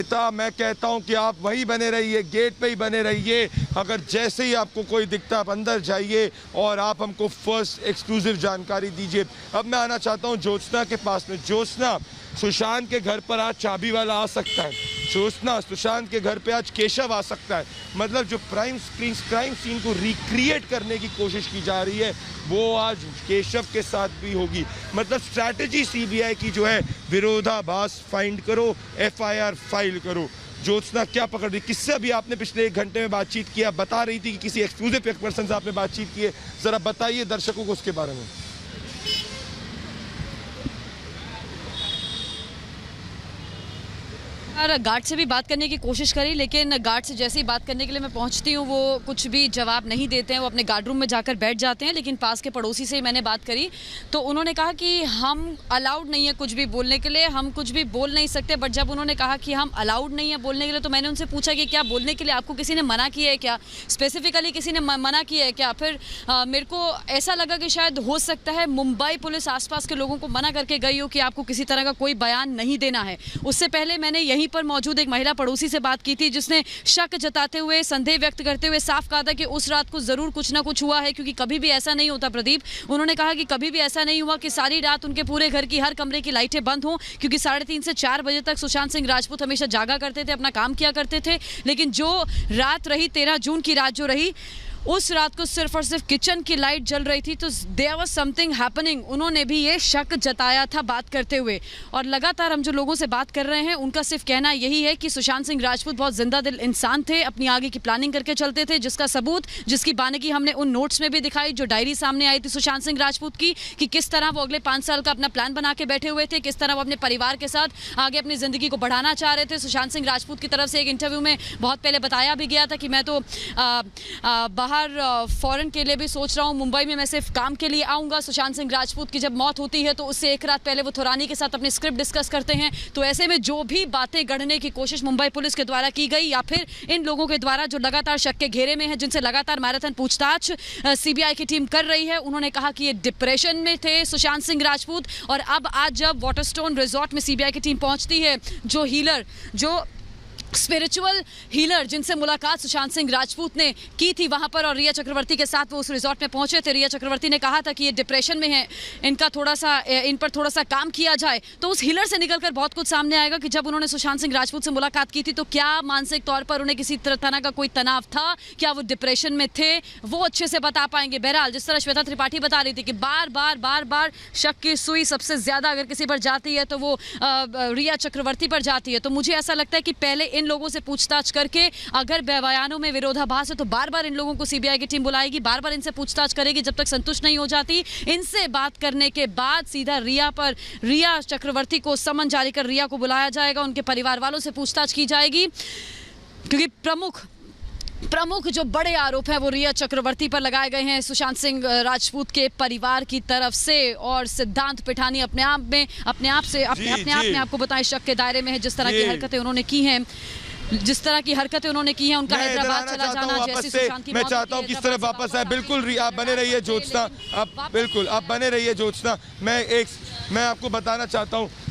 होता। मैं कहता हूं कि आप वहीं बने रहिए, गेट पे ही बने रहिए। अगर जैसे ही आपको कोई दिखता आप अंदर जाइए और आप हमको फर्स्ट एक्सक्लूसिव जानकारी दीजिए। अब मैं आना चाहता हूं ज्योत्सना के पास में। ज्योत्सना, सुशांत के घर पर आज चाबी वाला आ सकता है। ज्योत्सना, सुशांत के घर पे आज केशव आ सकता है। मतलब जो क्राइम सीन को रिक्रिएट करने की कोशिश की जा रही है वो आज केशव के साथ भी होगी। मतलब स्ट्रैटेजी सीबीआई की जो है, विरोधाभास फाइंड करो, एफआईआर फाइल करो। ज्योत्सना क्या पकड़ रही, किससे अभी आपने पिछले 1 घंटे में बातचीत किया? बता रही थी कि किसी एक्सक्लूसिव पर्सन से आपने बातचीत की है। जरा बताइए दर्शकों को उसके बारे में। गार्ड से भी बात करने की कोशिश करी, लेकिन गार्ड से जैसे ही बात करने के लिए मैं पहुंचती हूं वो कुछ भी जवाब नहीं देते हैं। वो अपने गार्ड रूम में जाकर बैठ जाते हैं। लेकिन पास के पड़ोसी से मैंने बात करी तो उन्होंने कहा कि हम अलाउड नहीं है कुछ भी बोलने के लिए, हम कुछ भी बोल नहीं सकते। बट जब उन्होंने कहा कि हम अलाउड नहीं है बोलने के लिए तो मैंने उनसे पूछा कि क्या बोलने के लिए आपको किसी ने मना किया है क्या, स्पेसिफिकली किसी ने मना किया है क्या? फिर मेरे को ऐसा लगा कि शायद हो सकता है मुंबई पुलिस आसपास के लोगों को मना करके गई हो कि आपको किसी तरह का कोई बयान नहीं देना है। उससे पहले मैंने यहीं पर मौजूद एक महिला पड़ोसी से बात की थी जिसने शक जताते हुए, संदेह व्यक्त करते हुए साफ कहा था कि उस रात को जरूर कुछ ना कुछ हुआ है, क्योंकि कभी भी ऐसा नहीं होता। प्रदीप, उन्होंने कहा कि कभी भी ऐसा नहीं हुआ कि सारी रात उनके पूरे घर की हर कमरे की लाइटें बंद हों, क्योंकि 3:30 से 4 बजे तक सुशांत सिंह राजपूत हमेशा जागा करते थे, अपना काम किया करते थे। लेकिन जो रात रही, 13 जून की रात जो रही, उस रात को सिर्फ और सिर्फ किचन की लाइट जल रही थी। तो देयर वाज समथिंग हैपनिंग। उन्होंने भी ये शक जताया था बात करते हुए। और लगातार हम जो लोगों से बात कर रहे हैं उनका सिर्फ कहना यही है कि सुशांत सिंह राजपूत बहुत जिंदा दिल इंसान थे, अपनी आगे की प्लानिंग करके चलते थे, जिसका सबूत, जिसकी बानगी हमने उन नोट्स में भी दिखाई जो डायरी सामने आई थी सुशांत सिंह राजपूत की, कि किस तरह वो अगले 5 साल का अपना प्लान बना के बैठे हुए थे, किस तरह वो अपने परिवार के साथ आगे अपनी जिंदगी को बढ़ाना चाह रहे थे। सुशांत सिंह राजपूत की तरफ से एक इंटरव्यू में बहुत पहले बताया भी गया था कि मैं तो बाहर फॉरेन के लिए भी सोच रहा हूँ, मुंबई में मैं सिर्फ काम के लिए आऊँगा। सुशांत सिंह राजपूत की जब मौत होती है तो उससे 1 रात पहले वो थोरानी के साथ अपनी स्क्रिप्ट डिस्कस करते हैं। तो ऐसे में जो भी बातें गढ़ने की कोशिश मुंबई पुलिस के द्वारा की गई या फिर इन लोगों के द्वारा जो लगातार शक के घेरे में है, जिनसे लगातार मैराथन पूछताछ सीबीआई की टीम कर रही है, उन्होंने कहा कि ये डिप्रेशन में थे सुशांत सिंह राजपूत। और अब आज जब वाटरस्टोन रिजॉर्ट में सीबीआई की टीम पहुंचती है, जो हीलर, जो स्पिरिचुअल हीलर जिनसे मुलाकात सुशांत सिंह राजपूत ने की थी वहां पर, और रिया चक्रवर्ती के साथ वो उस रिजॉर्ट में पहुंचे थे। रिया चक्रवर्ती ने कहा था कि ये डिप्रेशन में है, इन पर थोड़ा सा काम किया जाए। तो उस हीलर से निकलकर बहुत कुछ सामने आएगा कि जब उन्होंने सुशांत सिंह राजपूत से मुलाकात की थी तो क्या मानसिक तौर पर उन्हें किसी तरह का कोई तनाव था, क्या वो डिप्रेशन में थे, वो अच्छे से बता पाएंगे। बहरहाल जिस तरह श्वेता त्रिपाठी बता रही थी कि बार बार शक की सुई सबसे ज्यादा अगर किसी पर जाती है तो वो रिया चक्रवर्ती पर जाती है। तो मुझे ऐसा लगता है कि पहले इन लोगों से पूछताछ करके अगर बयानों में विरोधाभास है तो बार बार इन लोगों को सीबीआई की टीम बुलाएगी, बार बार इनसे पूछताछ करेगी, जब तक संतुष्ट नहीं हो जाती। इनसे बात करने के बाद सीधा रिया चक्रवर्ती को समन जारी कर रिया को बुलाया जाएगा, उनके परिवार वालों से पूछताछ की जाएगी, क्योंकि प्रमुख जो बड़े आरोप हैं वो रिया चक्रवर्ती पर लगाए गए हैं सुशांत सिंह राजपूत के परिवार की तरफ से। और सिद्धांत पिठानी अपने आप में आपको बताएं शक के दायरे में है। जिस तरह की हरकतें उन्होंने की हैं, उनका हैदराबाद चला जाना, जैसे सुशांत की मैं चाहता हूं किस तरफ वापस आए। बिल्कुल आप बने रहिए ज्योत्सना, आप बने रहिए ज्योत्सना। मैं आपको बताना चाहता हूं कि